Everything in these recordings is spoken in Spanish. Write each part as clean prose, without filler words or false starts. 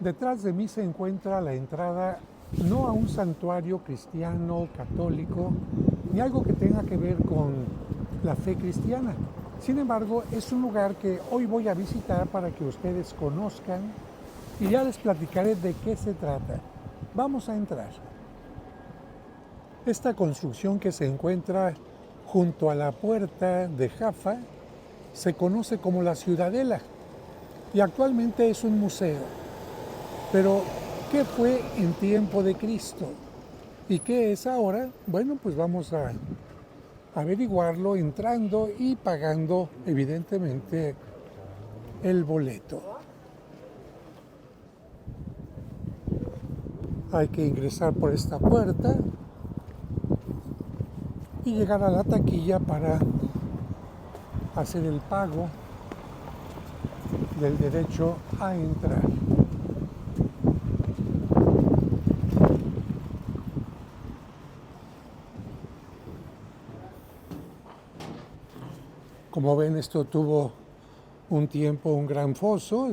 Detrás de mí se encuentra la entrada no a un santuario cristiano, católico, ni algo que tenga que ver con la fe cristiana. Sin embargo, es un lugar que hoy voy a visitar para que ustedes conozcan y ya les platicaré de qué se trata. Vamos a entrar. Esta construcción que se encuentra junto a la puerta de Jaffa se conoce como la Ciudadela y actualmente es un museo. Pero, ¿qué fue en tiempo de Cristo? ¿Y qué es ahora? Bueno, pues vamos a averiguarlo entrando y pagando, evidentemente, el boleto. Hay que ingresar por esta puerta y llegar a la taquilla para hacer el pago del derecho a entrar. Como ven, esto tuvo un tiempo un gran foso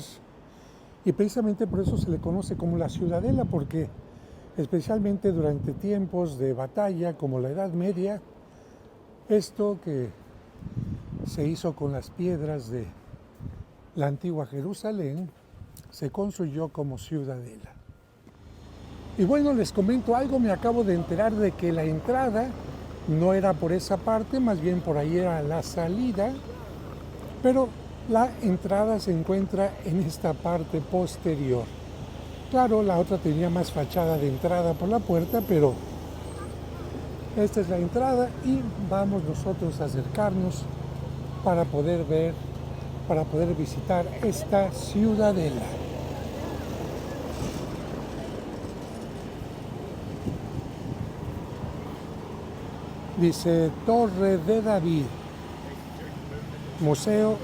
y precisamente por eso se le conoce como la Ciudadela, porque especialmente durante tiempos de batalla como la Edad Media, esto que se hizo con las piedras de la antigua Jerusalén se construyó como ciudadela. Y bueno, les comento algo, me acabo de enterar de que la entrada no era por esa parte, más bien por ahí era la salida, pero la entrada se encuentra en esta parte posterior. Claro, la otra tenía más fachada de entrada por la puerta, pero esta es la entrada y vamos nosotros a acercarnos para poder ver, para poder visitar esta ciudadela. Dice Torre de David, Museo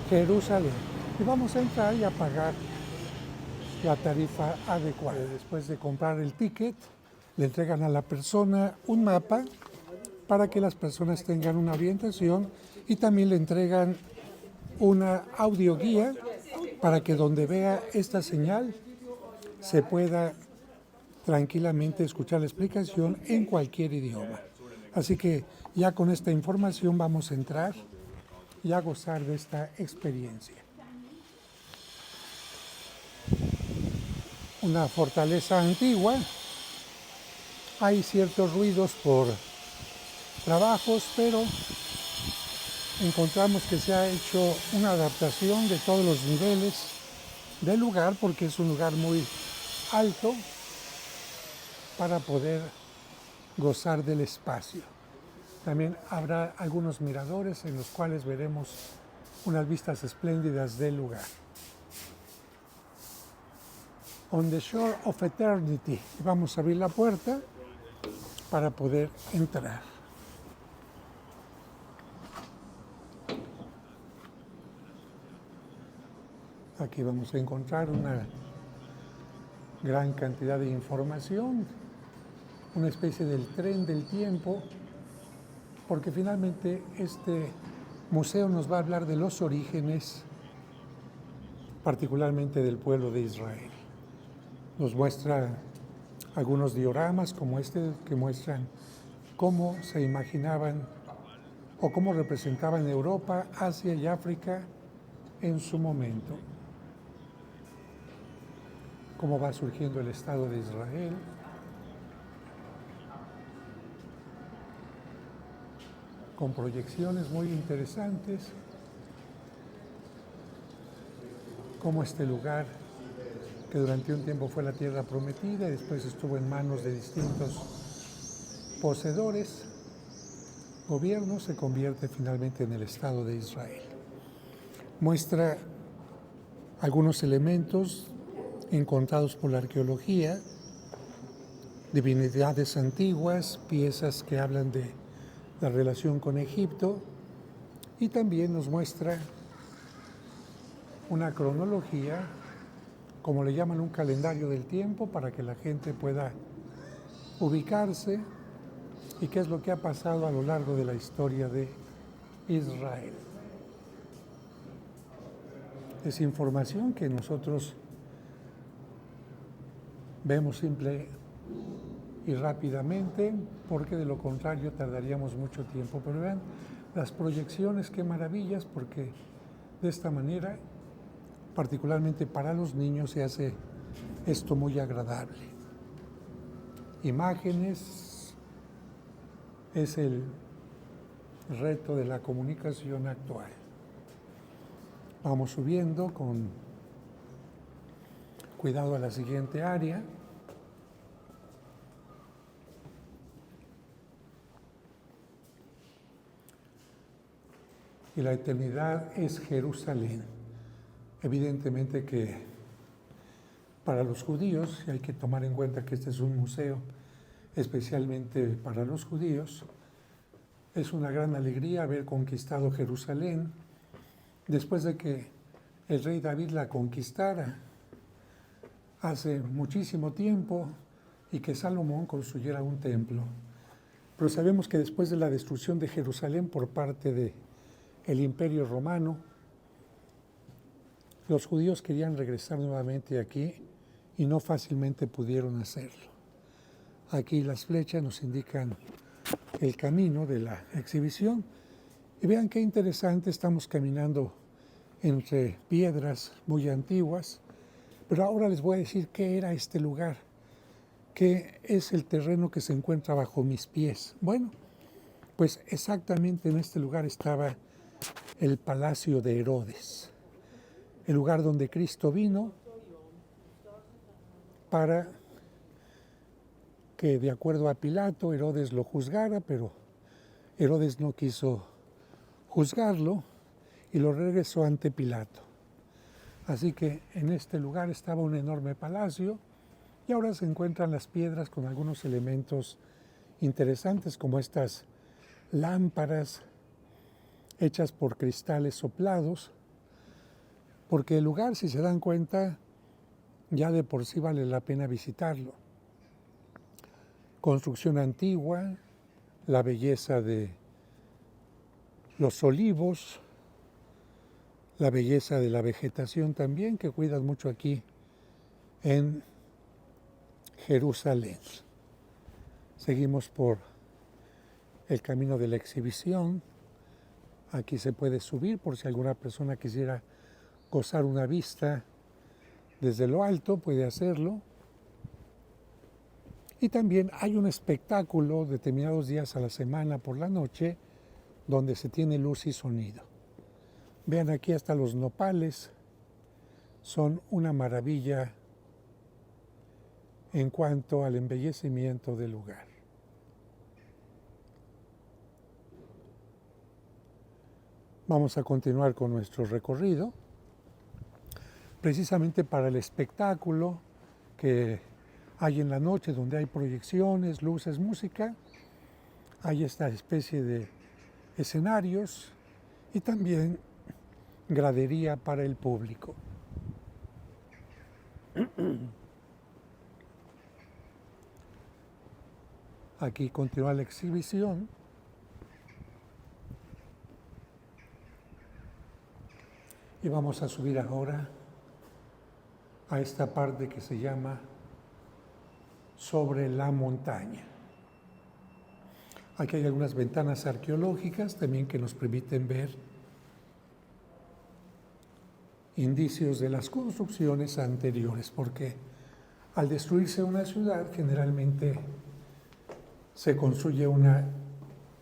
Jerusalén. Y vamos a entrar y a pagar la tarifa adecuada. Después de comprar el ticket, le entregan a la persona un mapa para que las personas tengan una orientación y también le entregan una audioguía para que donde vea esta señal se pueda tranquilamente escuchar la explicación en cualquier idioma. Así que ya con esta información vamos a entrar y a gozar de esta experiencia. Una fortaleza antigua, hay ciertos ruidos por trabajos, pero encontramos que se ha hecho una adaptación de todos los niveles del lugar porque es un lugar muy alto para poder gozar del espacio. También habrá algunos miradores en los cuales veremos unas vistas espléndidas del lugar. On the Shore of Eternity. Vamos a abrir la puerta para poder entrar. Aquí vamos a encontrar una gran cantidad de información, una especie del tren del tiempo, porque finalmente este museo nos va a hablar de los orígenes, particularmente del pueblo de Israel. Nos muestra algunos dioramas como este que muestran cómo se imaginaban o cómo representaban Europa, Asia y África en su momento. Cómo va surgiendo el Estado de Israel. Con proyecciones muy interesantes. Cómo este lugar, que durante un tiempo fue la tierra prometida y después estuvo en manos de distintos poseedores, gobiernos, se convierte finalmente en el Estado de Israel. Muestra algunos elementos encontrados por la arqueología, divinidades antiguas, piezas que hablan de la relación con Egipto, y también nos muestra una cronología, como le llaman, un calendario del tiempo para que la gente pueda ubicarse y qué es lo que ha pasado a lo largo de la historia de Israel. Es información que nosotros Vemos simple y rápidamente, porque de lo contrario tardaríamos mucho tiempo. Pero vean las proyecciones, qué maravillas, porque de esta manera, particularmente para los niños, se hace esto muy agradable. Imágenes es el reto de la comunicación actual. Vamos subiendo con cuidado a la siguiente área. Y la eternidad es Jerusalén. Evidentemente que para los judíos, y hay que tomar en cuenta que este es un museo especialmente para los judíos, es una gran alegría haber conquistado Jerusalén después de que el rey David la conquistara hace muchísimo tiempo y que Salomón construyera un templo. Pero sabemos que después de la destrucción de Jerusalén por parte del Imperio Romano, los judíos querían regresar nuevamente aquí y no fácilmente pudieron hacerlo. Aquí las flechas nos indican el camino de la exhibición. Y vean qué interesante, estamos caminando entre piedras muy antiguas, pero ahora les voy a decir qué era este lugar, qué es el terreno que se encuentra bajo mis pies. Bueno, pues exactamente en este lugar estaba el palacio de Herodes, el lugar donde Cristo vino para que, de acuerdo a Pilato, Herodes lo juzgara, pero Herodes no quiso juzgarlo y lo regresó ante Pilato. Así que en este lugar estaba un enorme palacio y ahora se encuentran las piedras con algunos elementos interesantes como estas lámparas hechas por cristales soplados, porque el lugar, si se dan cuenta, ya de por sí vale la pena visitarlo. Construcción antigua, la belleza de los olivos, la belleza de la vegetación también, que cuidan mucho aquí en Jerusalén. Seguimos por el camino de la exhibición. Aquí se puede subir por si alguna persona quisiera gozar una vista desde lo alto, puede hacerlo. Y también hay un espectáculo determinados días a la semana por la noche donde se tiene luz y sonido. Vean aquí hasta los nopales, son una maravilla en cuanto al embellecimiento del lugar. Vamos a continuar con nuestro recorrido, precisamente para el espectáculo que hay en la noche, donde hay proyecciones, luces, música. Hay esta especie de escenarios y también gradería para el público. Aquí continúa la exhibición. Y vamos a subir ahora a esta parte que se llama Sobre la montaña. Aquí hay algunas ventanas arqueológicas también que nos permiten ver indicios de las construcciones anteriores, porque al destruirse una ciudad generalmente se construye una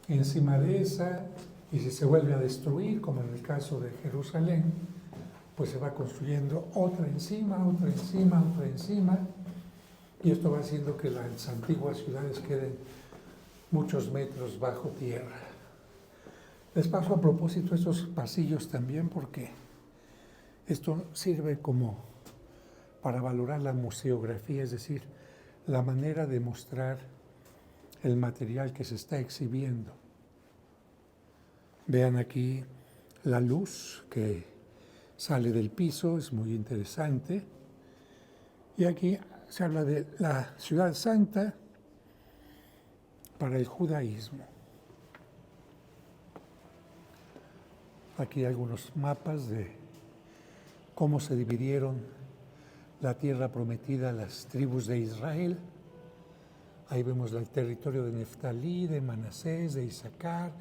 encima de esa, y si se vuelve a destruir, como en el caso de Jerusalén, pues se va construyendo otra encima, otra encima, otra encima, y esto va haciendo que las antiguas ciudades queden muchos metros bajo tierra. Les paso a propósito estos pasillos también porque esto sirve como para valorar la museografía, es decir, la manera de mostrar el material que se está exhibiendo. Vean aquí la luz que sale del piso, es muy interesante. Y aquí se habla de la ciudad santa para el judaísmo. Aquí hay algunos mapas de cómo se dividieron la tierra prometida a las tribus de Israel. Ahí vemos el territorio de Neftalí, de Manasés, de Isaacar,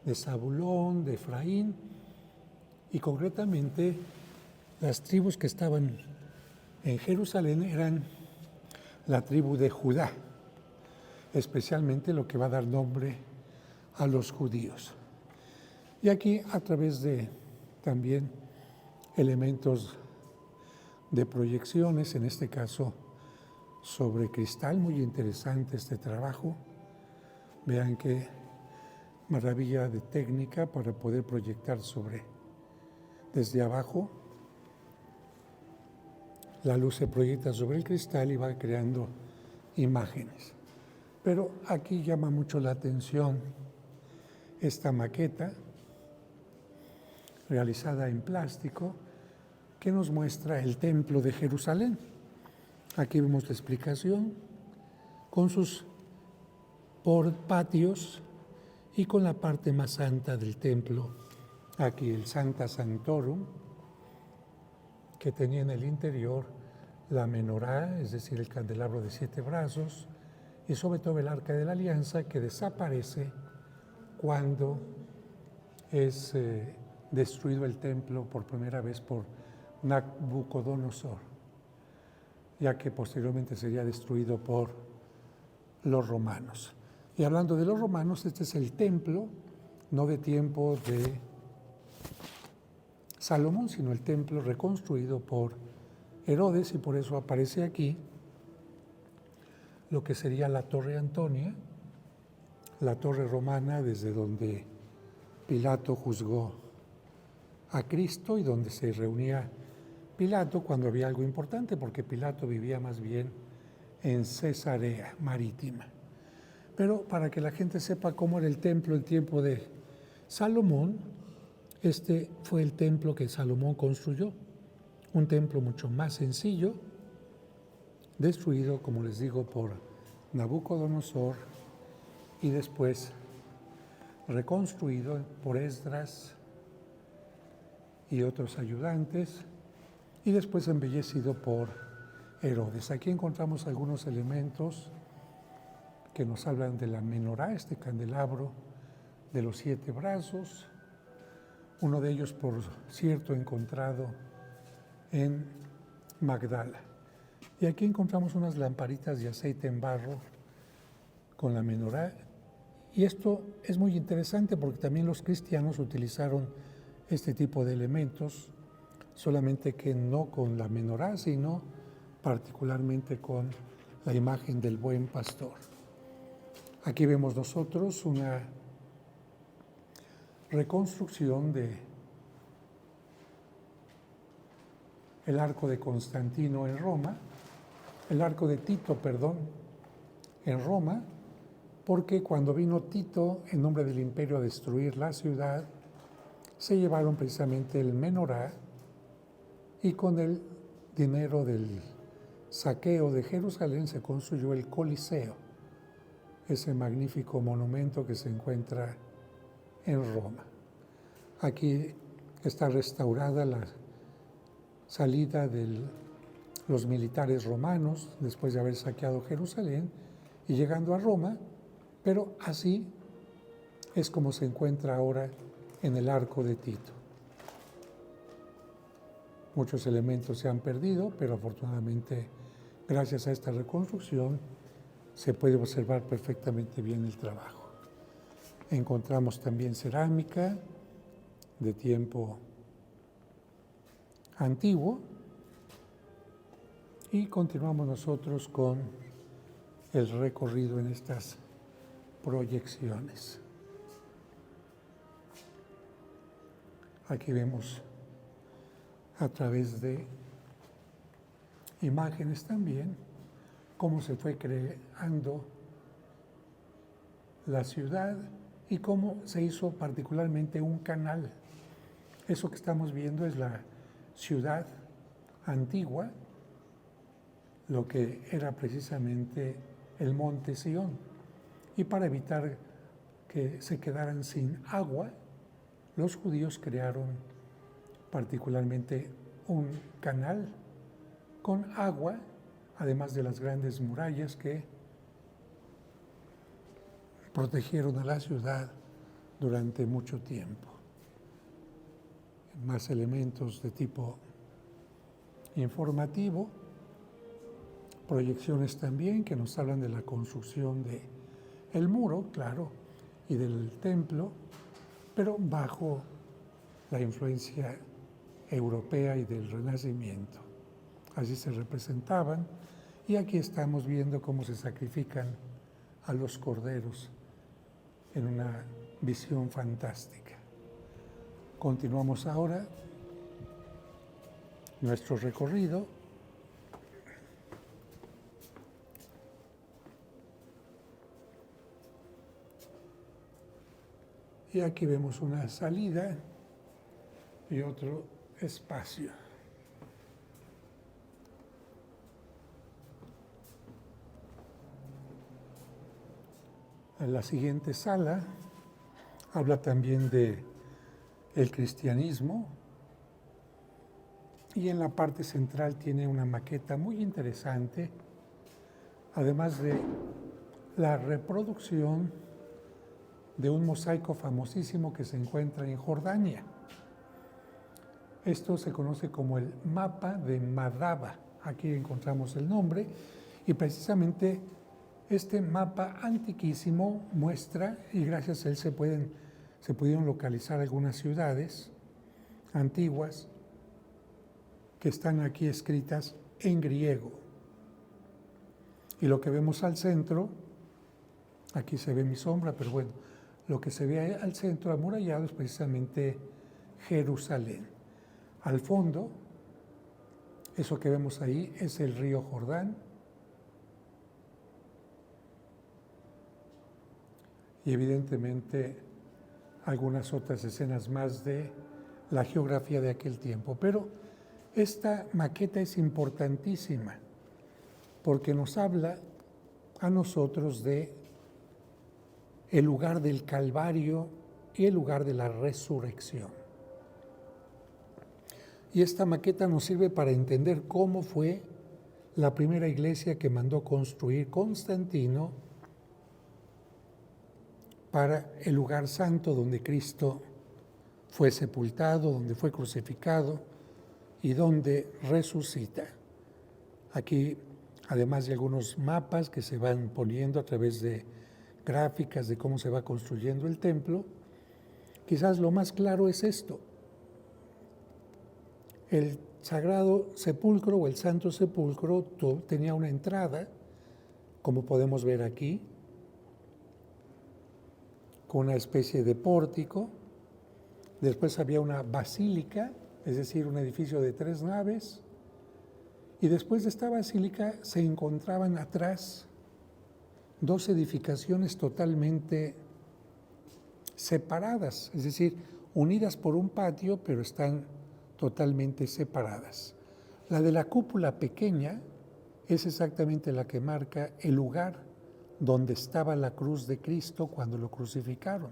de Zabulón, de Efraín, y concretamente las tribus que estaban en Jerusalén eran la tribu de Judá, especialmente lo que va a dar nombre a los judíos. Y aquí, a través de también elementos de proyecciones, en este caso sobre cristal, muy interesante este trabajo. Vean qué maravilla de técnica para poder proyectar desde abajo. La luz se proyecta sobre el cristal y va creando imágenes. Pero aquí llama mucho la atención esta maqueta realizada en plástico que nos muestra el templo de Jerusalén. Aquí vemos la explicación con sus patios y con la parte más santa del templo. Aquí el Sancta Sanctorum, que tenía en el interior la menorá, es decir, el candelabro de 7 brazos, y sobre todo el Arca de la Alianza, que desaparece cuando es destruido el templo por primera vez por Nabucodonosor, ya que posteriormente sería destruido por los romanos. Y hablando de los romanos, este es el templo, no de tiempo de Salomón, sino el templo reconstruido por Herodes, y por eso aparece aquí lo que sería la Torre Antonia, la torre romana desde donde Pilato juzgó a Cristo y donde se reunía Pilato cuando había algo importante, porque Pilato vivía más bien en Cesarea Marítima. Pero para que la gente sepa cómo era el templo en tiempo de Salomón, este fue el templo que Salomón construyó, un templo mucho más sencillo, destruido, como les digo, por Nabucodonosor y después reconstruido por Esdras y otros ayudantes, y después embellecido por Herodes. Aquí encontramos algunos elementos que nos hablan de la menorá, este candelabro de los 7 brazos, uno de ellos, por cierto, encontrado en Magdala. Y aquí encontramos unas lamparitas de aceite en barro con la menorá, y esto es muy interesante porque también los cristianos utilizaron este tipo de elementos, solamente que no con la menorá, sino particularmente con la imagen del buen pastor. Aquí vemos nosotros una reconstrucción de el arco de Constantino en Roma, el arco de Tito, perdón, en Roma, porque cuando vino Tito en nombre del imperio a destruir la ciudad, se llevaron precisamente el menorá, y con el dinero del saqueo de Jerusalén se construyó el Coliseo, ese magnífico monumento que se encuentra en Roma. Aquí está restaurada la salida de los militares romanos después de haber saqueado Jerusalén y llegando a Roma, pero así es como se encuentra ahora en el arco de Tito. Muchos elementos se han perdido, pero afortunadamente, gracias a esta reconstrucción, se puede observar perfectamente bien el trabajo. Encontramos también cerámica de tiempo antiguo, y continuamos nosotros con el recorrido en estas proyecciones. Aquí vemos a través de imágenes también cómo se fue creando la ciudad y cómo se hizo particularmente un canal. Eso que estamos viendo es la ciudad antigua, lo que era precisamente el monte Sión. Y para evitar que se quedaran sin agua, los judíos crearon particularmente un canal con agua, además de las grandes murallas que protegieron a la ciudad durante mucho tiempo. Más elementos de tipo informativo, proyecciones también que nos hablan de la construcción del muro, claro, y del templo, pero bajo la influencia europea y del Renacimiento. Así se representaban, y aquí estamos viendo cómo se sacrifican a los corderos en una visión fantástica. Continuamos ahora nuestro recorrido. Y aquí vemos una salida y otro espacio. En la siguiente sala habla también de el cristianismo, y en la parte central tiene una maqueta muy interesante, además de la reproducción de un mosaico famosísimo que se encuentra en Jordania. Esto se conoce como el mapa de Madaba. Aquí encontramos el nombre, y precisamente este mapa antiquísimo muestra, y gracias a él se pudieron localizar algunas ciudades antiguas que están aquí escritas en griego. Y lo que vemos al centro, aquí se ve mi sombra, pero bueno, lo que se ve al centro amurallado es precisamente Jerusalén. Al fondo, eso que vemos ahí es el río Jordán, y evidentemente algunas otras escenas más de la geografía de aquel tiempo. Pero esta maqueta es importantísima porque nos habla a nosotros de el lugar del Calvario y el lugar de la resurrección. Y esta maqueta nos sirve para entender cómo fue la primera iglesia que mandó construir Constantino para el lugar santo donde Cristo fue sepultado, donde fue crucificado y donde resucita. Aquí, además de algunos mapas que se van poniendo a través de gráficas de cómo se va construyendo el templo, quizás lo más claro es esto. El Sagrado Sepulcro o el Santo Sepulcro tenía una entrada, como podemos ver aquí, con una especie de pórtico. Después había una basílica, es decir, un edificio de 3 naves, y después de esta basílica se encontraban atrás 2 edificaciones totalmente separadas, es decir, unidas por un patio, pero están totalmente separadas. La de la cúpula pequeña es exactamente la que marca el lugar donde estaba la cruz de Cristo cuando lo crucificaron.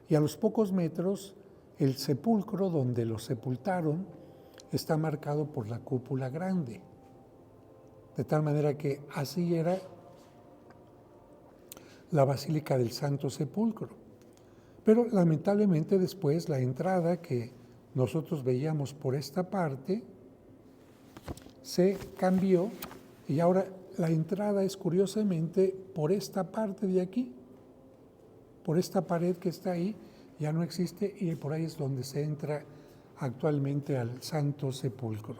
Y a los pocos metros, el sepulcro donde lo sepultaron está marcado por la cúpula grande. De tal manera que así era la Basílica del Santo Sepulcro. Pero lamentablemente después la entrada que nosotros veíamos por esta parte se cambió, y ahora la entrada es curiosamente por esta parte de aquí, por esta pared que está ahí, ya no existe, y por ahí es donde se entra actualmente al Santo Sepulcro.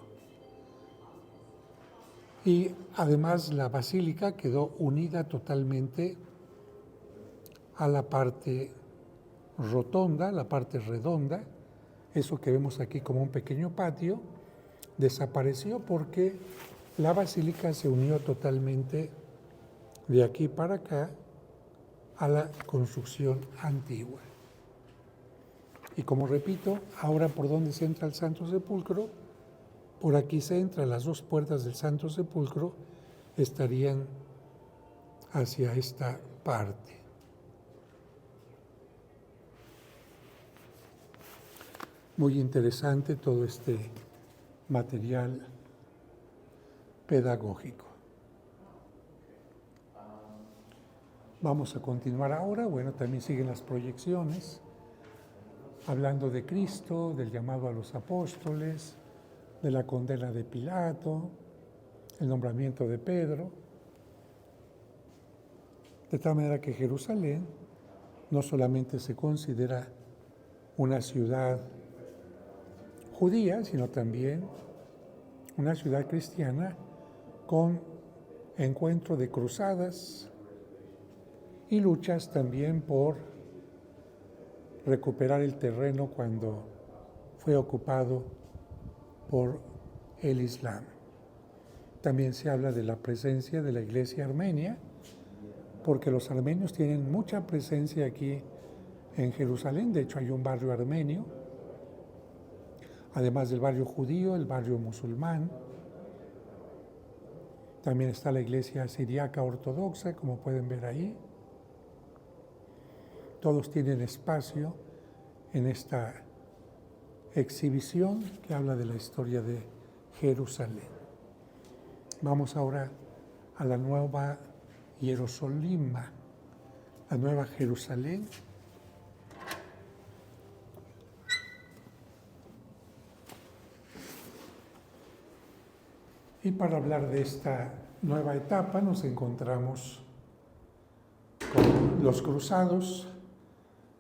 Y además la basílica quedó unida totalmente a la parte rotonda, la parte redonda. Eso que vemos aquí como un pequeño patio desapareció porque la basílica se unió totalmente de aquí para acá a la construcción antigua. Y como repito, ahora por donde se entra el Santo Sepulcro, por aquí se entra, las 2 puertas del Santo Sepulcro estarían hacia esta parte. Muy interesante todo este material pedagógico. Vamos a continuar ahora. Bueno, también siguen las proyecciones, hablando de Cristo, del llamado a los apóstoles, de la condena de Pilato, el nombramiento de Pedro, de tal manera que Jerusalén no solamente se considera una ciudad judía, sino también una ciudad cristiana con encuentro de cruzadas y luchas también por recuperar el terreno cuando fue ocupado por el Islam. También se habla de la presencia de la iglesia armenia, porque los armenios tienen mucha presencia aquí en Jerusalén. De hecho, hay un barrio armenio, además del barrio judío, el barrio musulmán. También está la iglesia siriaca ortodoxa, como pueden ver ahí. Todos tienen espacio en esta exhibición que habla de la historia de Jerusalén. Vamos ahora a la nueva Jerusalima, la nueva Jerusalén. Y para hablar de esta nueva etapa nos encontramos con los cruzados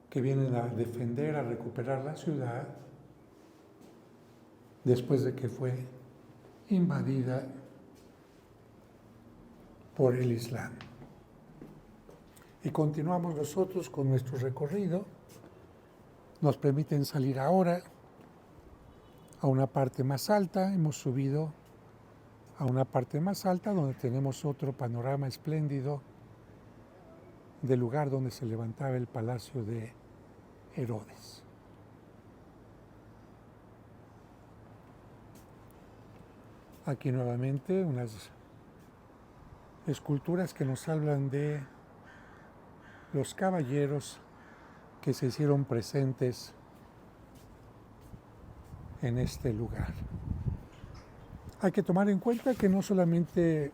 que vienen a defender, a recuperar la ciudad después de que fue invadida por el Islam. Y continuamos nosotros con nuestro recorrido. Nos permiten salir ahora a una parte más alta. Hemos subido a una parte más alta donde tenemos otro panorama espléndido del lugar donde se levantaba el palacio de Herodes. Aquí nuevamente unas esculturas que nos hablan de los caballeros que se hicieron presentes en este lugar. Hay que tomar en cuenta que no solamente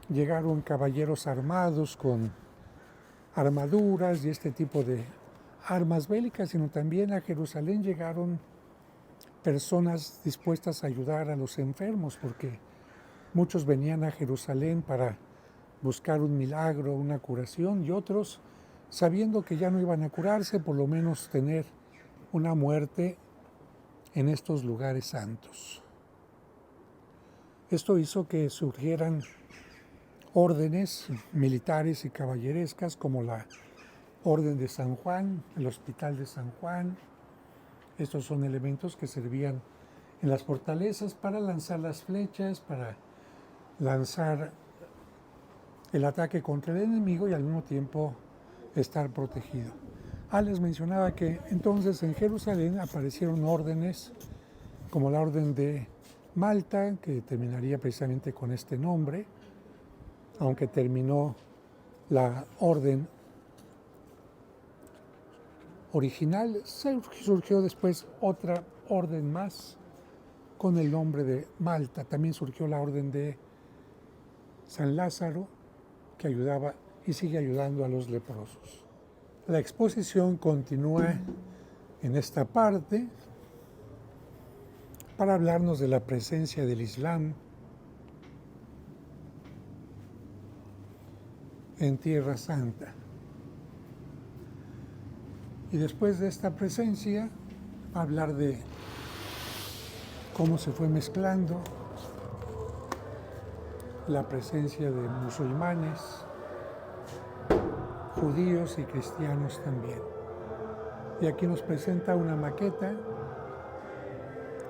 llegaron caballeros armados con armaduras y este tipo de armas bélicas, sino también a Jerusalén llegaron personas dispuestas a ayudar a los enfermos, porque muchos venían a Jerusalén para buscar un milagro, una curación, y otros, sabiendo que ya no iban a curarse, por lo menos tener una muerte en estos lugares santos. Esto hizo que surgieran órdenes militares y caballerescas como la Orden de San Juan, el Hospital de San Juan. Estos son elementos que servían en las fortalezas para lanzar las flechas, para lanzar el ataque contra el enemigo y al mismo tiempo estar protegido. Les mencionaba que entonces en Jerusalén aparecieron órdenes como la Orden de Malta, que terminaría precisamente con este nombre, aunque terminó la orden original, surgió después otra orden más con el nombre de Malta. También surgió la orden de San Lázaro, que ayudaba y sigue ayudando a los leprosos. La exposición continúa en esta parte para hablarnos de la presencia del Islam en Tierra Santa. Y después de esta presencia, hablar de cómo se fue mezclando la presencia de musulmanes, judíos y cristianos también. Y aquí nos presenta una maqueta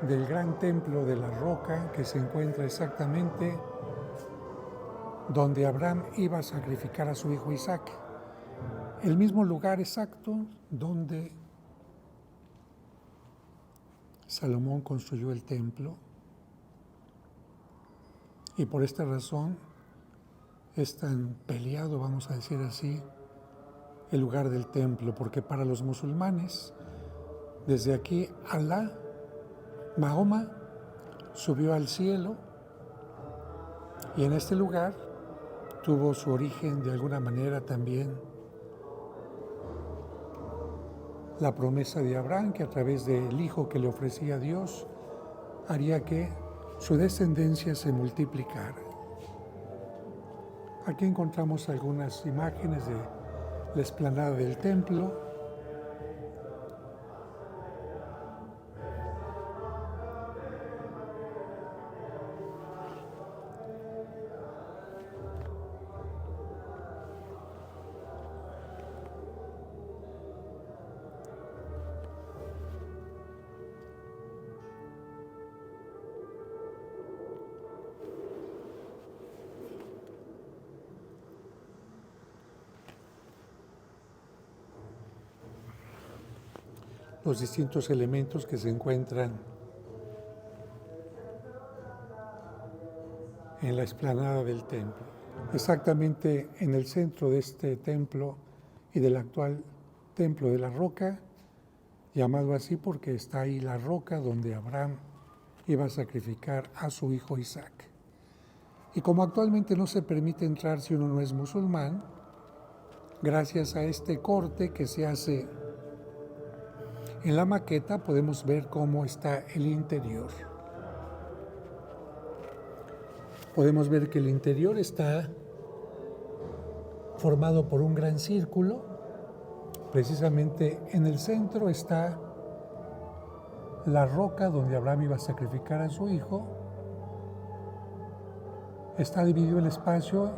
del gran templo de la roca que se encuentra exactamente donde Abraham iba a sacrificar a su hijo Isaac. El mismo lugar exacto donde Salomón construyó el templo. Y por esta razón es tan peleado, vamos a decir así, el lugar del templo, porque para los musulmanes, desde aquí Alá, Mahoma, subió al cielo Y en este lugar tuvo su origen de alguna manera también la promesa de Abraham, que a través del hijo que le ofrecía Dios haría que su descendencia se multiplicara. Aquí encontramos algunas imágenes de la explanada del templo. Los distintos elementos que se encuentran en la explanada del templo. Exactamente en el centro de este templo y del actual templo de la roca, llamado así porque está ahí la roca donde Abraham iba a sacrificar a su hijo Isaac. Y como actualmente no se permite entrar si uno no es musulmán, gracias a este corte que se hace en la maqueta podemos ver cómo está el interior. Podemos ver que el interior está formado por un gran círculo. Precisamente en el centro está la roca donde Abraham iba a sacrificar a su hijo. Está dividido el espacio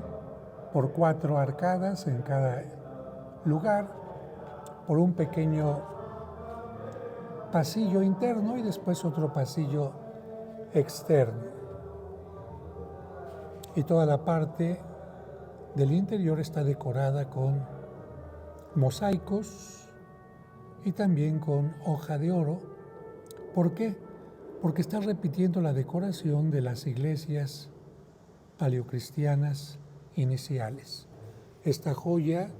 por 4 arcadas en cada lugar, por un pequeño pasillo interno y después otro pasillo externo. Y toda la parte del interior está decorada con mosaicos y también con hoja de oro. ¿Por qué? Porque está repitiendo la decoración de las iglesias paleocristianas iniciales. Esta joya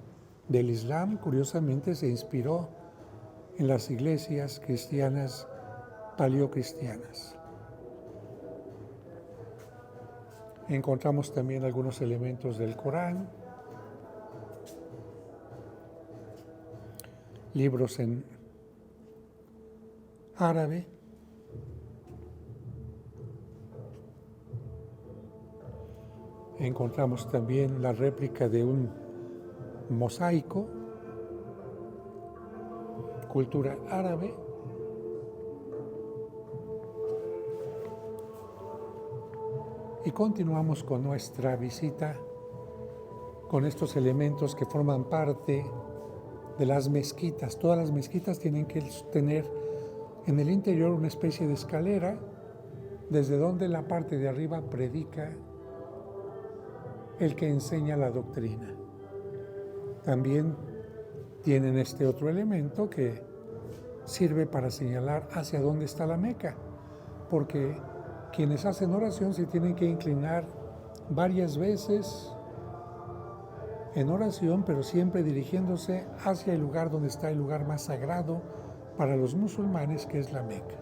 del Islam, curiosamente, se inspiró en las iglesias cristianas paleocristianas. Encontramos también algunos elementos del Corán, libros en árabe, encontramos también la réplica de un mosaico, cultura árabe, y continuamos con nuestra visita con estos elementos que forman parte de las mezquitas. Todas las mezquitas tienen que tener en el interior una especie de escalera desde donde la parte de arriba predica el que enseña la doctrina. También tienen este otro elemento que sirve para señalar hacia dónde está la Meca, porque quienes hacen oración se tienen que inclinar varias veces en oración, pero siempre dirigiéndose hacia el lugar donde está el lugar más sagrado para los musulmanes, que es la Meca.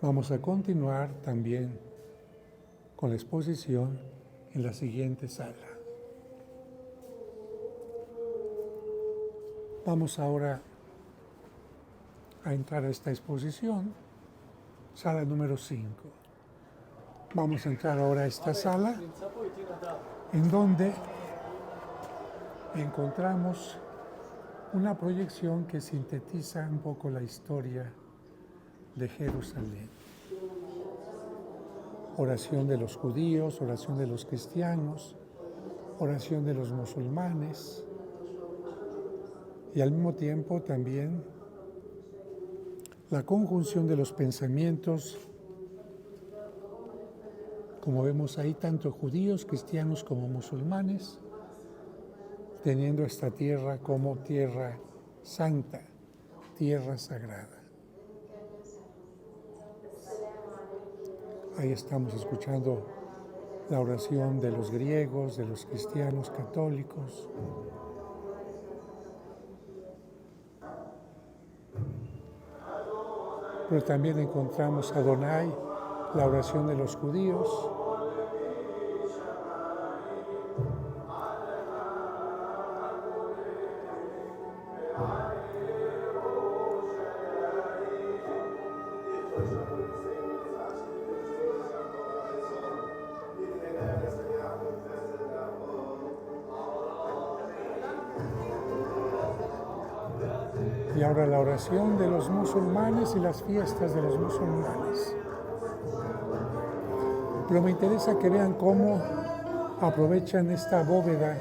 Vamos a continuar también con la exposición en la siguiente sala. Vamos ahora a entrar a esta exposición, sala número 5. Vamos a entrar ahora a esta sala, en donde encontramos una proyección que sintetiza un poco la historia de Jerusalén. Oración de los judíos, oración de los cristianos, oración de los musulmanes, y al mismo tiempo también la conjunción de los pensamientos, como vemos ahí, tanto judíos, cristianos como musulmanes, teniendo esta tierra como tierra santa, tierra sagrada. Ahí estamos escuchando la oración de los griegos, de los cristianos católicos. Pero también encontramos a Adonai la oración de los judíos, y ahora la oración de los musulmanes y las fiestas de los musulmanes. Pero me interesa que vean cómo aprovechan esta bóveda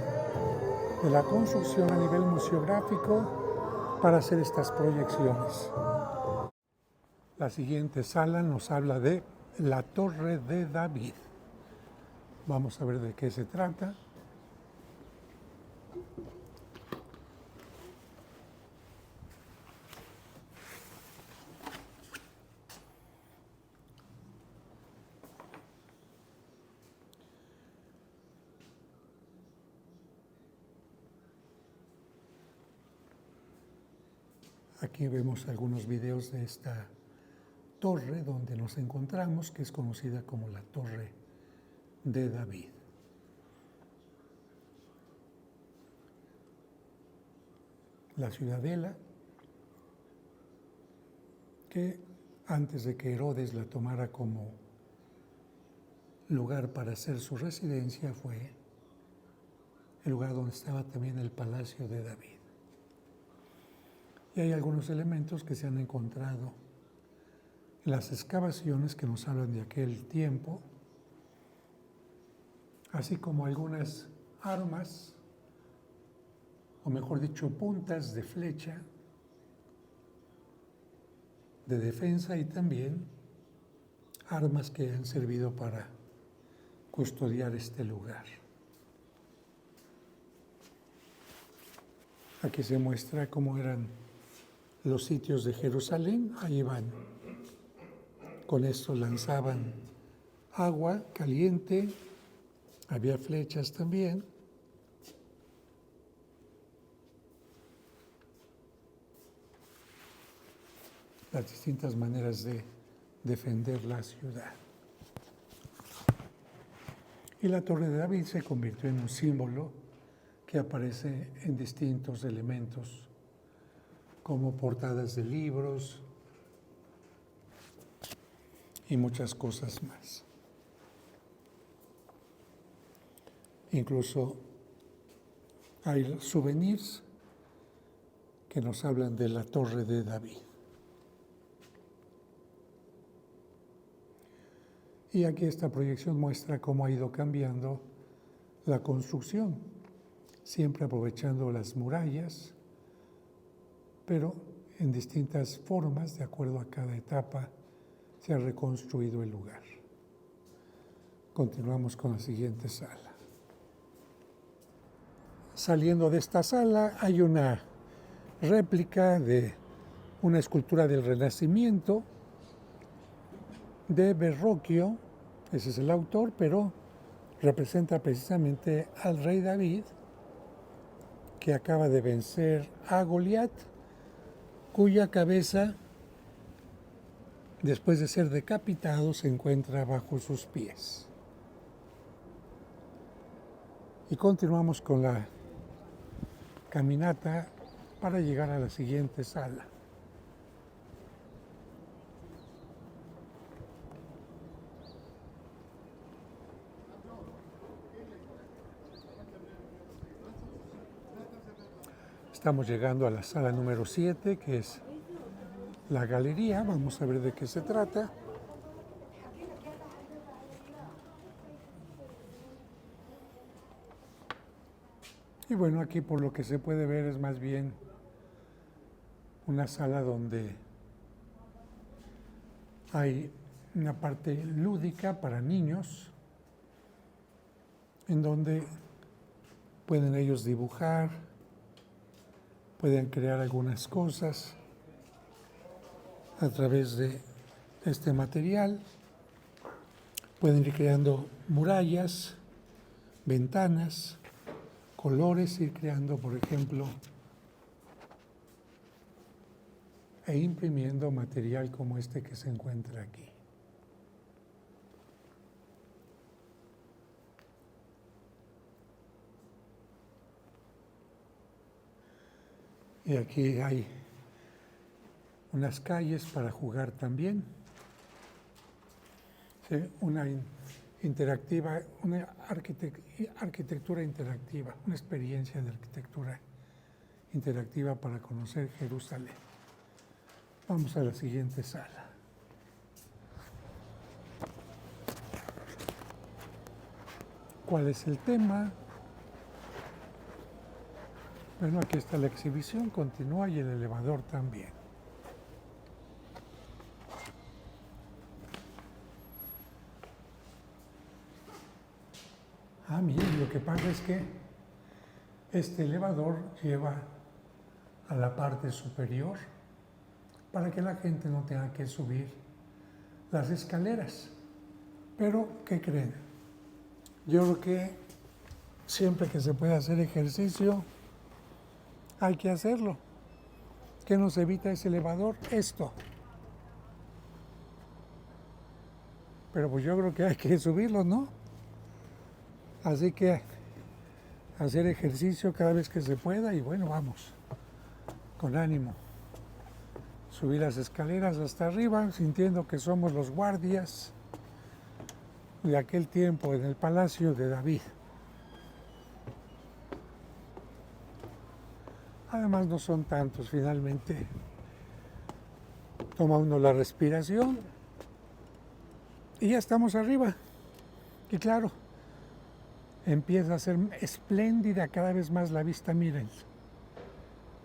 de la construcción a nivel museográfico para hacer estas proyecciones. La siguiente sala nos habla de la Torre de David. Vamos a ver de qué se trata. Aquí vemos algunos videos de esta torre donde nos encontramos, que es conocida como la Torre de David. La ciudadela, que antes de que Herodes la tomara como lugar para hacer su residencia, fue el lugar donde estaba también el Palacio de David. Y hay algunos elementos que se han encontrado en las excavaciones que nos hablan de aquel tiempo, así como algunas armas, o mejor dicho, puntas de flecha de defensa y también armas que han servido para custodiar este lugar. Aquí se muestra cómo eran los sitios de Jerusalén. Ahí van. Con esto lanzaban agua caliente, había flechas también. Las distintas maneras de defender la ciudad. Y la Torre de David se convirtió en un símbolo que aparece en distintos elementos, como portadas de libros y muchas cosas más. Incluso hay souvenirs que nos hablan de la Torre de David. Y aquí esta proyección muestra cómo ha ido cambiando la construcción, siempre aprovechando las murallas, pero en distintas formas, de acuerdo a cada etapa, se ha reconstruido el lugar. Continuamos con la siguiente sala. Saliendo de esta sala hay una réplica de una escultura del Renacimiento de Verrocchio, ese es el autor, pero representa precisamente al rey David, que acaba de vencer a Goliat, cuya cabeza, después de ser decapitado, se encuentra bajo sus pies. Y continuamos con la caminata para llegar a la siguiente sala. Estamos llegando a la sala número 7, que es la galería. Vamos a ver de qué se trata. Y bueno, aquí por lo que se puede ver es más bien una sala donde hay una parte lúdica para niños, en donde pueden ellos dibujar, pueden crear algunas cosas a través de este material, pueden ir creando murallas, ventanas, colores, ir creando, por ejemplo, e imprimiendo material como este que se encuentra aquí. Y aquí hay unas calles para jugar también. Sí, una arquitectura interactiva, una experiencia de arquitectura interactiva para conocer Jerusalén. Vamos a la siguiente sala. ¿Cuál es el tema? Bueno, aquí está la exhibición, continúa y el elevador también. Miren, lo que pasa es que este elevador lleva a la parte superior para que la gente no tenga que subir las escaleras. Pero, ¿qué creen? Yo creo que siempre que se puede hacer ejercicio, hay que hacerlo. ¿Qué nos evita ese elevador? Esto. Pero pues yo creo que hay que subirlo, ¿no? Así que hacer ejercicio cada vez que se pueda y bueno, vamos, con ánimo. Subir las escaleras hasta arriba, sintiendo que somos los guardias de aquel tiempo en el palacio de David. Además no son tantos, finalmente. Toma uno la respiración y ya estamos arriba. Y claro, empieza a ser espléndida cada vez más la vista, miren.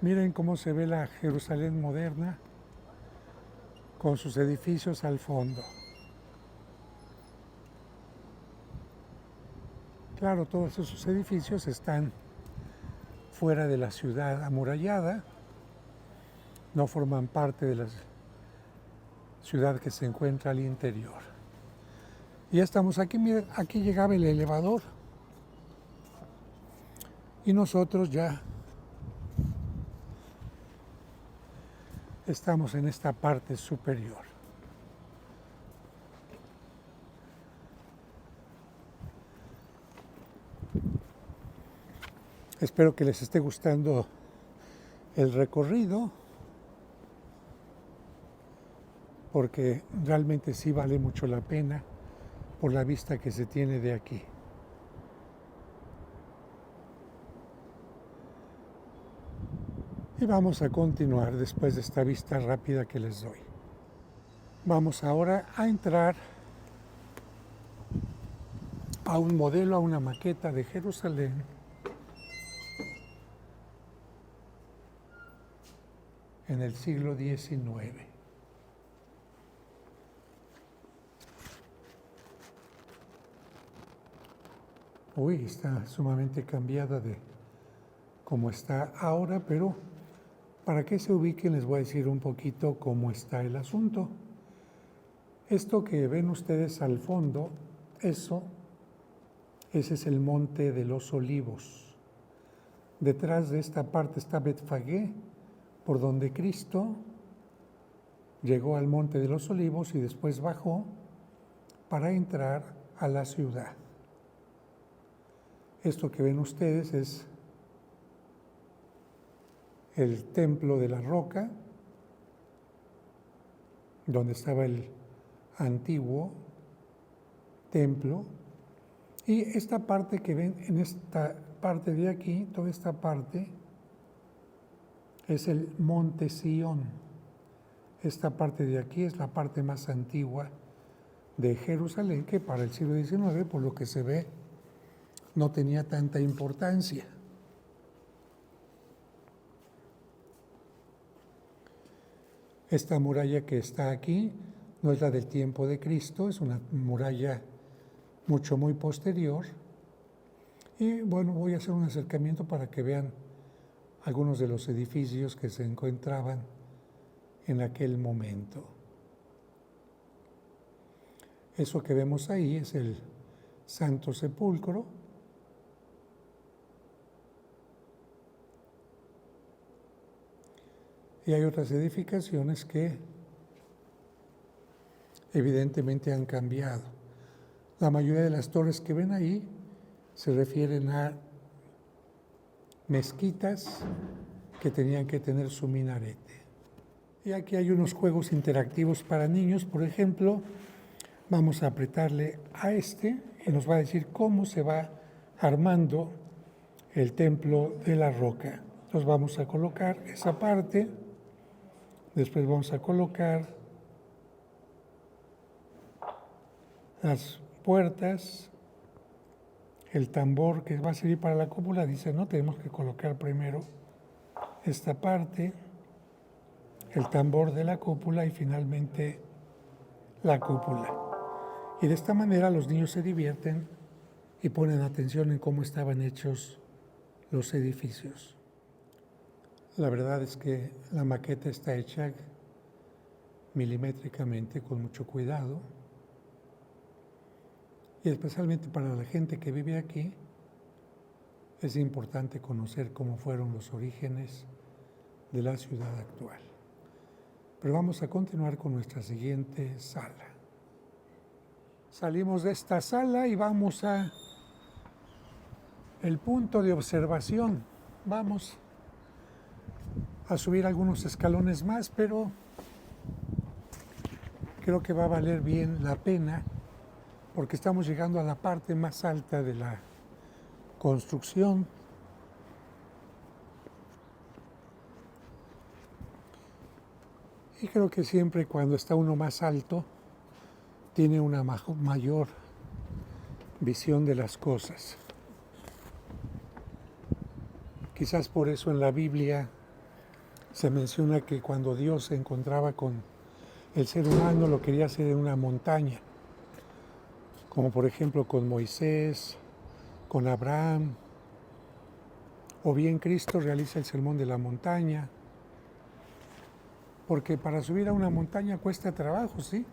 Miren cómo se ve la Jerusalén moderna con sus edificios al fondo. Claro, todos esos edificios están fuera de la ciudad amurallada, no forman parte de la ciudad que se encuentra al interior. Y ya estamos aquí, miren, aquí llegaba el elevador y nosotros ya estamos en esta parte superior. Espero que les esté gustando el recorrido, porque realmente sí vale mucho la pena por la vista que se tiene de aquí. Y vamos a continuar después de esta vista rápida que les doy. Vamos ahora a entrar a un modelo, a una maqueta de Jerusalén en el siglo XIX. Uy, está sumamente cambiada de cómo está ahora, pero para que se ubiquen les voy a decir un poquito cómo está el asunto. Esto que ven ustedes al fondo, ese es el Monte de los Olivos. Detrás de esta parte está Betfagé, por donde Cristo llegó al Monte de los Olivos y después bajó para entrar a la ciudad. Esto que ven ustedes es el Templo de la Roca, donde estaba el antiguo templo. Y esta parte que ven en esta parte de aquí, toda esta parte, es el Monte Sión. Esta parte de aquí es la parte más antigua de Jerusalén, que para el siglo XIX, por lo que se ve, no tenía tanta importancia. Esta muralla que está aquí no es la del tiempo de Cristo, es una muralla muy posterior. Y bueno, voy a hacer un acercamiento para que vean algunos de los edificios que se encontraban en aquel momento. Eso que vemos ahí es el Santo Sepulcro. Y hay otras edificaciones que evidentemente han cambiado. La mayoría de las torres que ven ahí se refieren a mezquitas que tenían que tener su minarete. Y aquí hay unos juegos interactivos para niños. Por ejemplo, vamos a apretarle a este y nos va a decir cómo se va armando el templo de la roca. Entonces vamos a colocar esa parte, después vamos a colocar las puertas, el tambor que va a servir para la cúpula. Dice, no, tenemos que colocar primero esta parte, el tambor de la cúpula y finalmente la cúpula. Y de esta manera los niños se divierten y ponen atención en cómo estaban hechos los edificios. La verdad es que la maqueta está hecha milimétricamente, con mucho cuidado, y especialmente para la gente que vive aquí, es importante conocer cómo fueron los orígenes de la ciudad actual. Pero vamos a continuar con nuestra siguiente sala. Salimos de esta sala y vamos a el punto de observación. Vamos a subir algunos escalones más, pero creo que va a valer bien la pena porque estamos llegando a la parte más alta de la construcción. Y creo que siempre cuando está uno más alto tiene una mayor visión de las cosas. Quizás por eso en la Biblia se menciona que cuando Dios se encontraba con el ser humano lo quería hacer en una montaña, como por ejemplo con Moisés, con Abraham, o bien Cristo realiza el sermón de la montaña, porque para subir a una montaña cuesta trabajo, sí,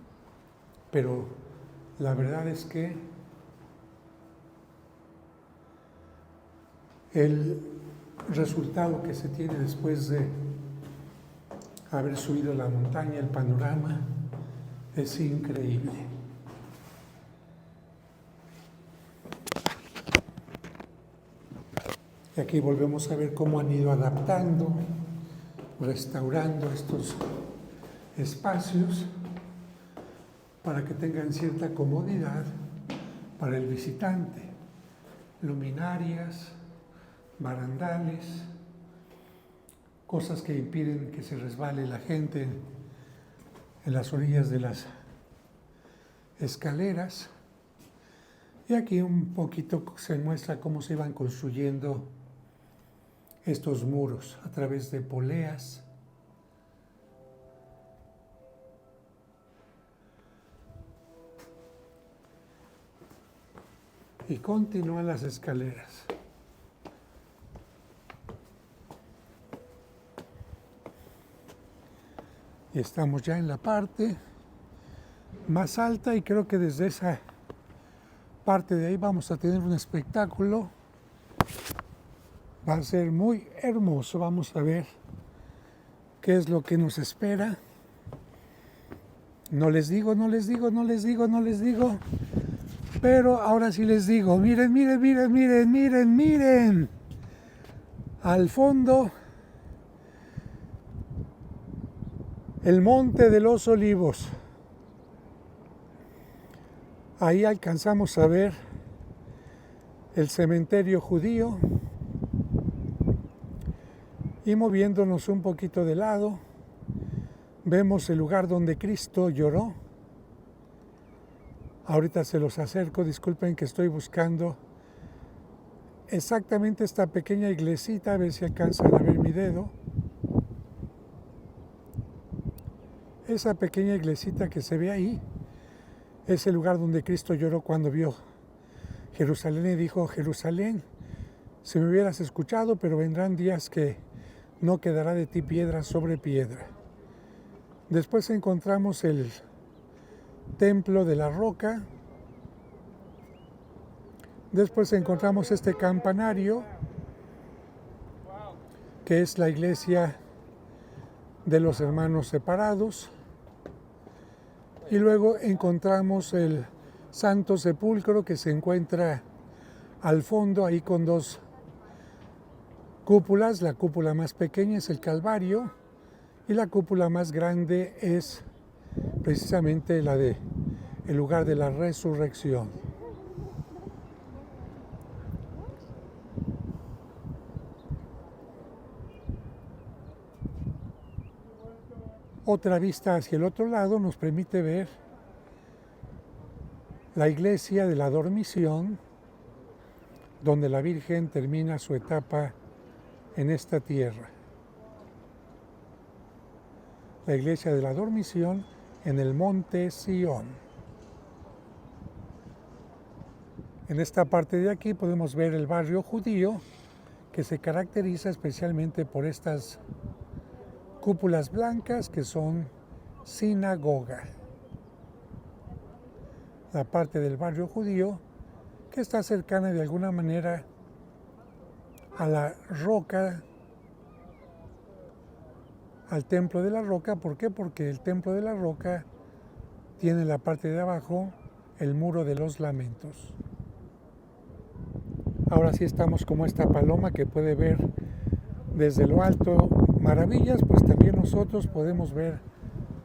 pero la verdad es que el resultado que se tiene después de haber subido la montaña, el panorama, es increíble. Y aquí volvemos a ver cómo han ido adaptando, restaurando estos espacios para que tengan cierta comodidad para el visitante. Luminarias, barandales, cosas que impiden que se resbale la gente en las orillas de las escaleras. Y aquí un poquito se muestra cómo se iban construyendo estos muros a través de poleas. Y continúan las escaleras. Y estamos ya en la parte más alta y creo que desde esa parte de ahí vamos a tener un espectáculo. Va a ser muy hermoso. Vamos a ver qué es lo que nos espera. No les digo, pero ahora sí les digo. Miren. Al fondo, el Monte de los Olivos. Ahí alcanzamos a ver el cementerio judío. Y moviéndonos un poquito de lado, vemos el lugar donde Cristo lloró. Ahorita se los acerco, disculpen que estoy buscando exactamente esta pequeña iglesita, a ver si alcanzan a ver mi dedo. Esa pequeña iglesita que se ve ahí es el lugar donde Cristo lloró cuando vio Jerusalén y dijo: Jerusalén, si me hubieras escuchado, pero vendrán días que no quedará de ti piedra sobre piedra. Después encontramos el templo de la roca. Después encontramos este campanario, que es la iglesia de los hermanos separados. Y luego encontramos el Santo Sepulcro, que se encuentra al fondo, ahí con dos cúpulas. La cúpula más pequeña es el Calvario y la cúpula más grande es precisamente la de el lugar de la resurrección. Otra vista hacia el otro lado nos permite ver la iglesia de la Dormición, donde la Virgen termina su etapa en esta tierra. La iglesia de la Dormición en el monte Sión. En esta parte de aquí podemos ver el barrio judío, que se caracteriza especialmente por estas cúpulas blancas que son sinagoga. La parte del barrio judío que está cercana de alguna manera a la roca, al templo de la roca. ¿Por qué? Porque el templo de la roca tiene en la parte de abajo el muro de los lamentos. Ahora sí estamos como esta paloma que puede ver desde lo alto maravillas, pues también nosotros podemos ver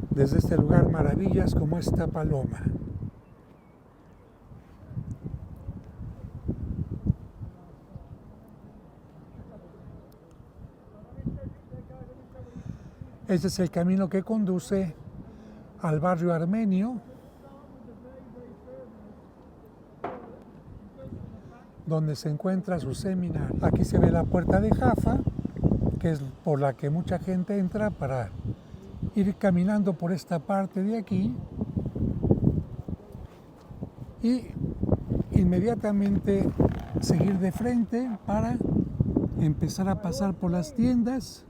desde este lugar maravillas como esta paloma. Este es el camino que conduce al barrio armenio, donde se encuentra su seminario. Aquí se ve la puerta de Jaffa, que es por la que mucha gente entra para ir caminando por esta parte de aquí y inmediatamente seguir de frente para empezar a pasar por las tiendas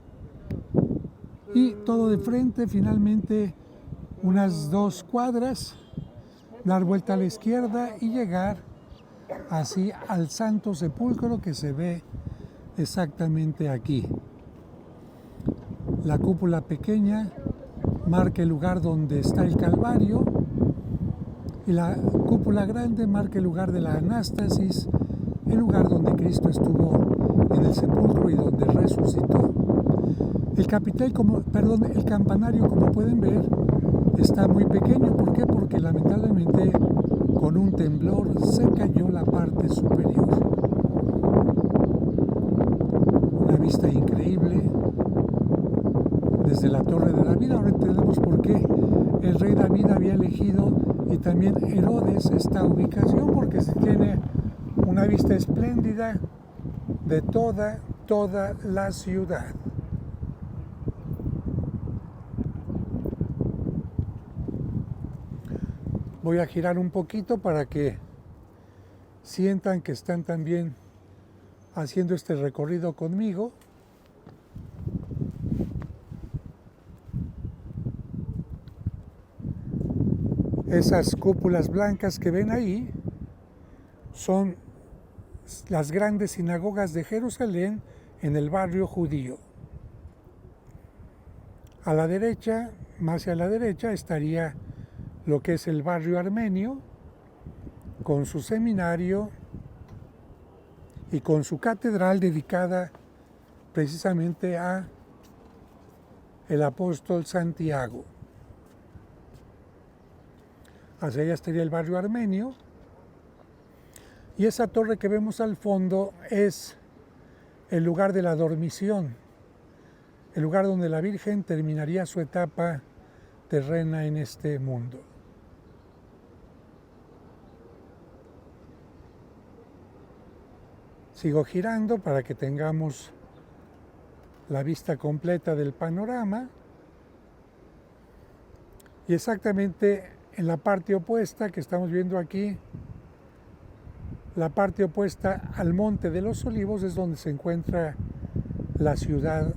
y todo de frente, finalmente unas 2 cuadras, dar vuelta a la izquierda y llegar así al Santo Sepulcro que se ve exactamente aquí. La cúpula pequeña marca el lugar donde está el Calvario y la cúpula grande marca el lugar de la Anástasis, el lugar donde Cristo estuvo en el sepulcro y donde resucitó. El campanario, como pueden ver, está muy pequeño. ¿Por qué? Porque lamentablemente con un temblor se cayó la parte superior. Una vista increíble desde la Torre de David. Ahora entendemos por qué el rey David había elegido y también Herodes esta ubicación, porque se tiene una vista espléndida de toda la ciudad. Voy a girar un poquito para que sientan que están también haciendo este recorrido conmigo. Esas cúpulas blancas que ven ahí son las grandes sinagogas de Jerusalén en el barrio judío. A la derecha, más hacia la derecha, estaría lo que es el barrio armenio, con su seminario y con su catedral dedicada precisamente a el apóstol Santiago. Hacia allá estaría el barrio armenio, y esa torre que vemos al fondo es el lugar de la dormición, el lugar donde la Virgen terminaría su etapa terrena en este mundo. Sigo girando para que tengamos la vista completa del panorama, y exactamente en la parte opuesta que estamos viendo aquí, la parte opuesta al Monte de los Olivos, es donde se encuentra la ciudad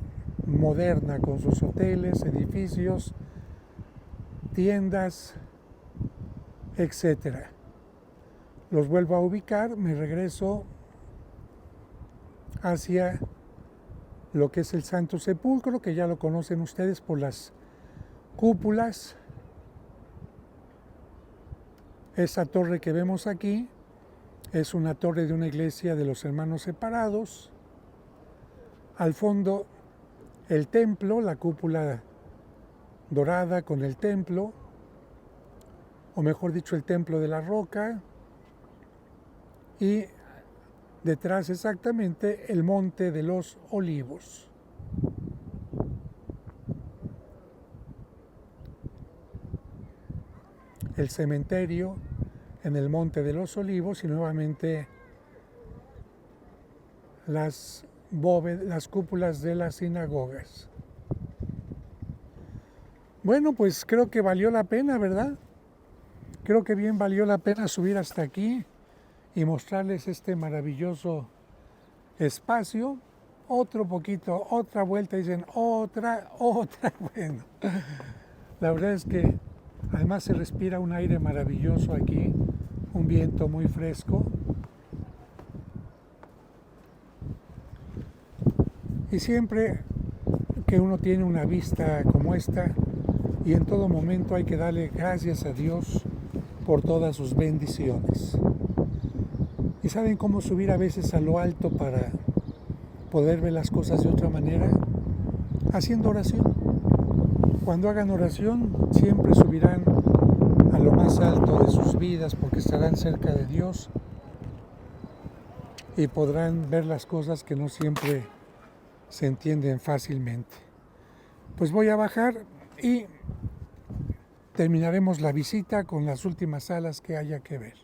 moderna con sus hoteles, edificios, tiendas, etc. Los vuelvo a ubicar, me regreso hacia lo que es el Santo Sepulcro, que ya lo conocen ustedes por las cúpulas. Esa torre que vemos aquí es una torre de una iglesia de los Hermanos Separados. Al fondo el templo, la cúpula dorada con el templo, o mejor dicho el templo de la roca, y detrás exactamente el monte de los olivos. El cementerio en el monte de los olivos y nuevamente las cúpulas de las sinagogas. Bueno, pues creo que valió la pena, ¿verdad? Creo que bien valió la pena subir hasta aquí y mostrarles este maravilloso espacio. Otro poquito, otra vuelta, dicen otra, bueno. La verdad es que además se respira un aire maravilloso aquí, un viento muy fresco. Y siempre que uno tiene una vista como esta, y en todo momento hay que darle gracias a Dios por todas sus bendiciones. ¿Y saben cómo subir a veces a lo alto para poder ver las cosas de otra manera? Haciendo oración. Cuando hagan oración, siempre subirán a lo más alto de sus vidas porque estarán cerca de Dios y podrán ver las cosas que no siempre se entienden fácilmente. Pues voy a bajar y terminaremos la visita con las últimas salas que haya que ver.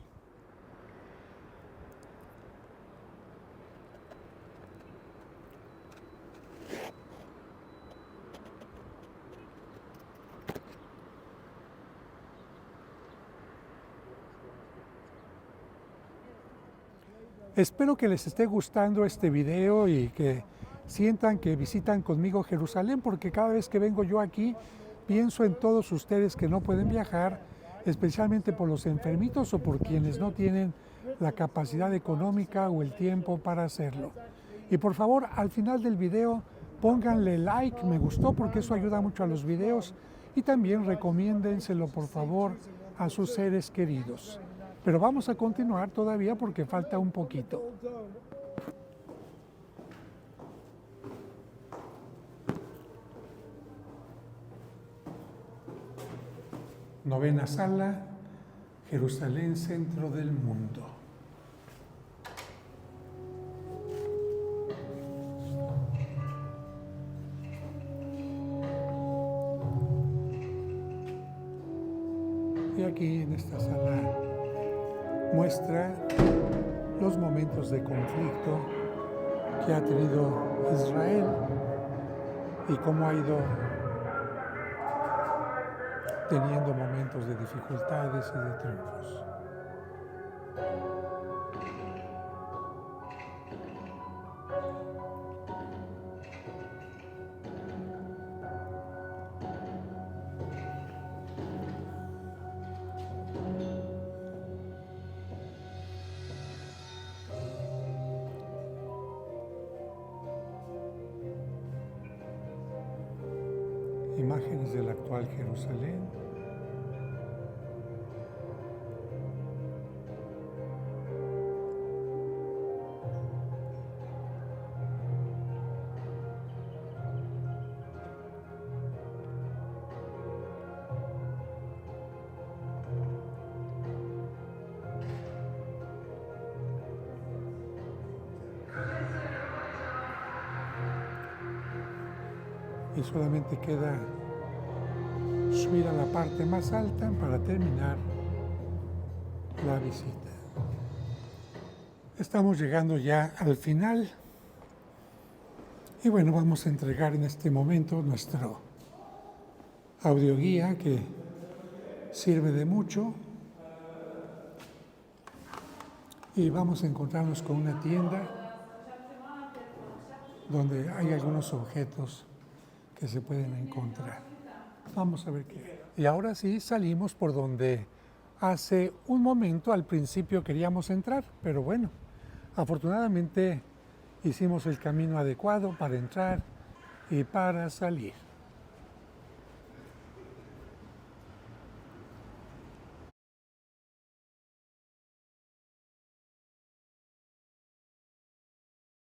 Espero que les esté gustando este video y que sientan que visitan conmigo Jerusalén, porque cada vez que vengo yo aquí pienso en todos ustedes que no pueden viajar, especialmente por los enfermitos o por quienes no tienen la capacidad económica o el tiempo para hacerlo. Y por favor, al final del video pónganle like, me gustó, porque eso ayuda mucho a los videos, y también recomiéndenselo por favor a sus seres queridos. Pero vamos a continuar todavía porque falta un poquito. Novena sala, Jerusalén, centro del mundo. Y aquí en esta sala muestra los momentos de conflicto que ha tenido Israel y cómo ha ido teniendo momentos de dificultades y de triunfos. Imágenes del actual Jerusalén. Y solamente queda subir a la parte más alta para terminar la visita. Estamos llegando ya al final y bueno, vamos a entregar en este momento nuestro audioguía que sirve de mucho y vamos a encontrarnos con una tienda donde hay algunos objetos que se pueden encontrar. Vamos a ver qué. Y ahora sí salimos por donde hace un momento al principio queríamos entrar, pero bueno, afortunadamente hicimos el camino adecuado para entrar y para salir.